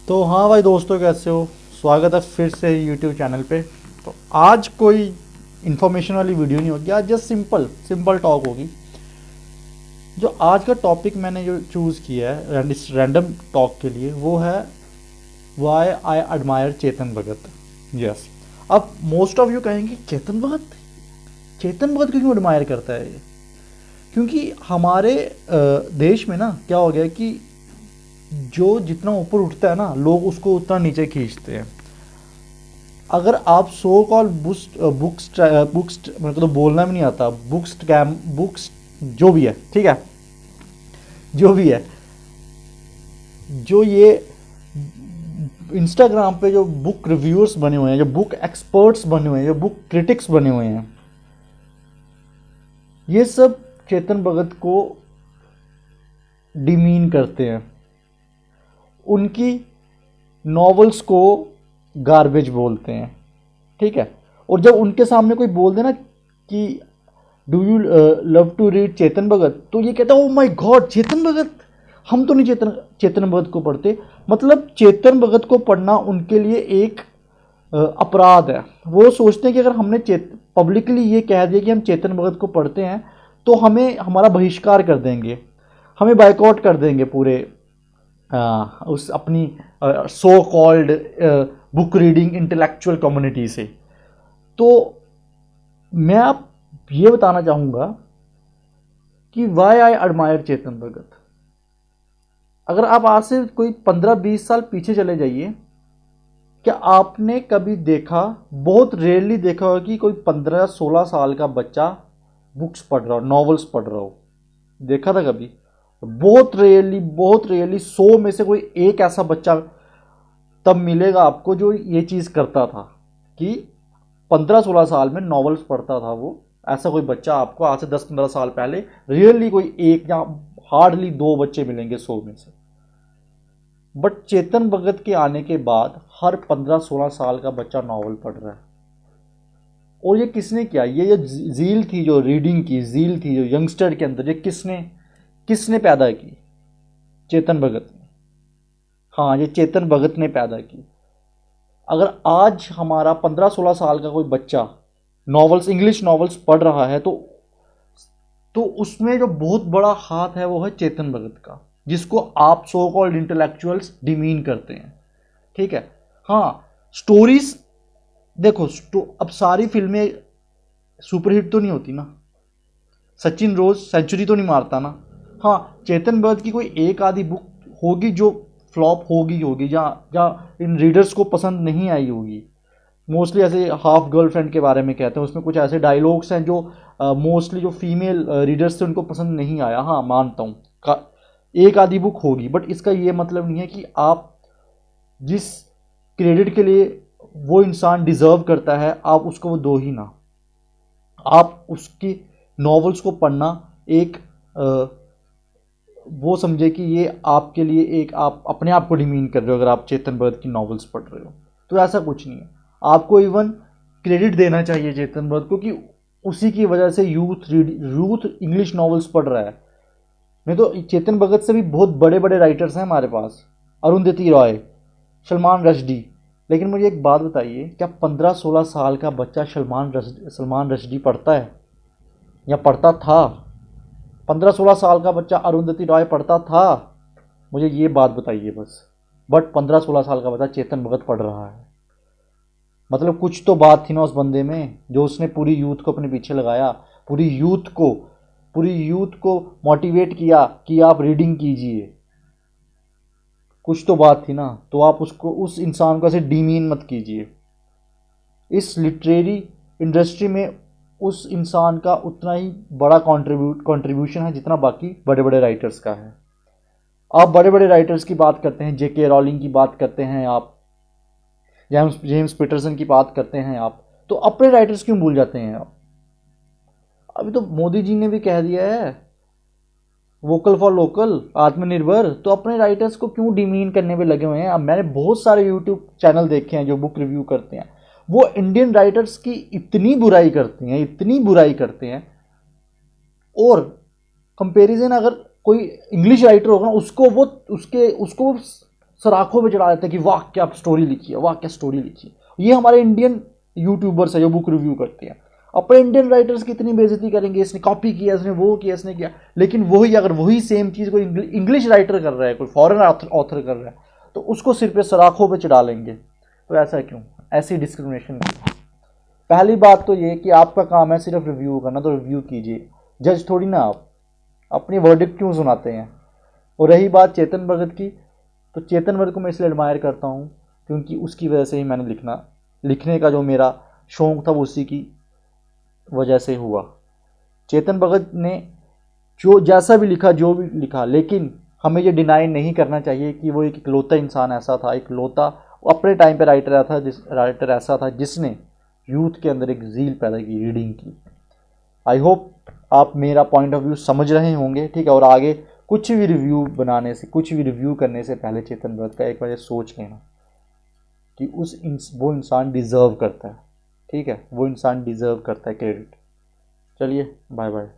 तो हाँ भाई दोस्तों, कैसे हो? स्वागत है फिर से यूट्यूब चैनल पे। तो आज कोई इन्फॉर्मेशन वाली वीडियो नहीं होगी, आज जस्ट सिंपल सिंपल टॉक होगी। जो आज का टॉपिक मैंने जो चूज़ किया है इस रैंडम टॉक के लिए, वो है why I admire Chetan Bhagat. Yes. अब मोस्ट ऑफ यू कहेंगे चेतन भगत, चेतन भगत को क्यों एडमायर करता है ये? क्योंकि हमारे देश में ना क्या हो गया कि जो जितना ऊपर उठता है ना, लोग उसको उतना नीचे खींचते हैं। अगर आप सो कॉल बुक्स मेरे को तो बोलना भी नहीं आता, बुक्स जो भी है, ठीक है, जो भी है, जो ये इंस्टाग्राम पे जो बुक रिव्यूअर्स बने हुए हैं, जो बुक एक्सपर्ट्स बने हुए हैं, जो बुक क्रिटिक्स बने हुए हैं, ये सब चेतन भगत को डिमीन करते हैं, उनकी नॉवेल्स को गार्बेज बोलते हैं, ठीक है। और जब उनके सामने कोई बोल देना कि do you love to read Chetan Bhagat, तो ये कहता है oh my God Chetan Bhagat, हम तो नहीं चेतन भगत को पढ़ते। मतलब चेतन भगत को पढ़ना उनके लिए एक अपराध है। वो सोचते हैं कि अगर हमने पब्लिकली ये कह दिया कि हम चेतन भगत को पढ़ते हैं तो हमें हमारा बहिष्कार कर देंगे, हमें बायकॉट कर देंगे पूरे उस अपनी so called book reading intellectual community से। तो मैं आप ये बताना चाहूँगा कि वाई आई एडमायर चेतन भगत। अगर आप आज से कोई 15-20 साल पीछे चले जाइए, क्या आपने कभी देखा, बहुत रेयरली देखा होगा कि कोई 15-16 साल का बच्चा बुक्स पढ़ रहा हो, नॉवेल्स पढ़ रहा हो? देखा था कभी? बहुत रेयरली 100 में से कोई एक ऐसा बच्चा तब मिलेगा आपको जो ये चीज़ करता था कि 15-16 साल में नॉवेल्स पढ़ता था वो। ऐसा कोई बच्चा आपको आज से 10-15 साल पहले रियरली कोई एक या हार्डली 2 बच्चे मिलेंगे 100 में से। बट चेतन भगत के आने के बाद हर 15-16 साल का बच्चा नॉवल पढ़ रहा है। और ये किसने किया? ये जो जील थी, जो रीडिंग की जील थी जो यंगस्टर के अंदर, ये किसने किसने पैदा की? चेतन भगत ने। हाँ, ये चेतन भगत ने पैदा की। अगर आज हमारा 15-16 साल का कोई बच्चा नॉवेल्स, इंग्लिश नॉवेल्स पढ़ रहा है तो उसमें जो बहुत बड़ा हाथ है वो है चेतन भगत का, जिसको आप सो कॉल्ड इंटेलेक्चुअल्स डिमीन करते हैं, ठीक है। हाँ, स्टोरीज देखो, अब सारी फिल्में सुपरहिट तो नहीं होती ना, सचिन रोज सेंचुरी तो नहीं मारता ना। हाँ, चेतन भगत की कोई एक आधी बुक होगी जो फ्लॉप होगी जहाँ इन रीडर्स को पसंद नहीं आई होगी। मोस्टली ऐसे हाफ गर्लफ्रेंड के बारे में कहते हैं, उसमें कुछ ऐसे डायलॉग्स हैं जो मोस्टली जो फीमेल रीडर्स थे उनको पसंद नहीं आया। हाँ, मानता हूँ एक आधी बुक होगी, बट इसका ये मतलब नहीं है कि आप जिस क्रेडिट के लिए वो इंसान डिजर्व करता है आप उसको वो दो ही ना। आप उसकी नॉवेल्स को पढ़ना एक वो समझे कि ये आपके लिए एक, आप अपने आप को डिमीन कर रहे हो अगर आप चेतन भगत की नॉवेल्स पढ़ रहे हो। तो ऐसा कुछ नहीं है, आपको इवन क्रेडिट देना चाहिए चेतन भगत को कि उसी की वजह से यूथ इंग्लिश नॉवेल्स पढ़ रहा है। नहीं तो चेतन भगत से भी बहुत बड़े बड़े राइटर्स हैं हमारे पास, अरुंधति रॉय, सलमान रश्दी। लेकिन मुझे एक बात बताइए, क्या 15-16 साल का बच्चा सलमान रश्दी पढ़ता है या पढ़ता था? 15-16 साल का बच्चा अरुंधति रॉय पढ़ता था? मुझे ये बात बताइए बस। बट 15-16 साल का बच्चा चेतन भगत पढ़ रहा है, मतलब कुछ तो बात थी ना उस बंदे में, जो उसने पूरी यूथ को अपने पीछे लगाया, पूरी यूथ को मोटिवेट किया कि आप रीडिंग कीजिए। कुछ तो बात थी ना। तो आप उस इंसान को ऐसे डीमीन मत कीजिए। इस लिटरेरी इंडस्ट्री में उस इंसान का उतना ही बड़ा कंट्रीब्यूशन है जितना बाकी बड़े बड़े राइटर्स का है। आप बड़े बड़े राइटर्स की बात करते हैं, जेके रॉलिंग की बात करते हैं आप, जेम्स पीटरसन की बात करते हैं आप, तो अपने राइटर्स क्यों भूल जाते हैं आप? अभी तो मोदी जी ने भी कह दिया है वोकल फॉर लोकल, आत्मनिर्भर, तो अपने राइटर्स को क्यों डिमीन करने में लगे हुए हैं? अब मैंने बहुत सारे यूट्यूब चैनल देखे हैं जो बुक रिव्यू करते हैं, वो इंडियन राइटर्स की इतनी बुराई करते हैं। और कंपैरिजन, अगर कोई इंग्लिश राइटर होगा ना, उसको वो सर आंखों पे चढ़ा देते हैं कि वाह क्या स्टोरी लिखी है, वाह क्या स्टोरी लिखी है। ये हमारे इंडियन यूट्यूबर्स है जो बुक रिव्यू करते हैं, अपने इंडियन राइटर्स की इतनी बेइज्जती करेंगे, इसने कॉपी किया, इसने वो किया, इसने किया। लेकिन वही अगर वही सेम चीज़ कोई इंग्लिश राइटर कर रहा है, कोई फॉरेन ऑथर कर रहा है, तो उसको सिर पे सराखों पे चढ़ा लेंगे। तो ऐसा क्यों, ऐसी डिस्क्रिमिनेशन क्यों? पहली बात तो ये कि आपका काम है सिर्फ रिव्यू करना, तो रिव्यू कीजिए, जज थोड़ी ना आप। अपनी वर्डिक्ट क्यों सुनाते हैं? और रही बात चेतन भगत की, तो चेतन भगत को मैं इसलिए एडमायर करता हूँ क्योंकि उसकी वजह से ही मैंने लिखने का जो मेरा शौक़ था वो उसी की वजह से हुआ। चेतन भगत ने जो जैसा भी लिखा, जो भी लिखा, लेकिन हमें ये डिनाई नहीं करना चाहिए कि वो एक इकलौता इंसान ऐसा था, इकलौता अपने टाइम पे राइटर ऐसा था जिसने यूथ के अंदर एक ज़ील पैदा की रीडिंग की। आई होप आप मेरा पॉइंट ऑफ व्यू समझ रहे होंगे, ठीक है। और आगे कुछ भी रिव्यू बनाने से, कुछ भी रिव्यू करने से पहले चेतन भगत का एक बार सोच लेना कि वो इंसान डिज़र्व करता है, ठीक है, वो इंसान डिज़र्व करता है क्रेडिट। चलिए बाय बाय।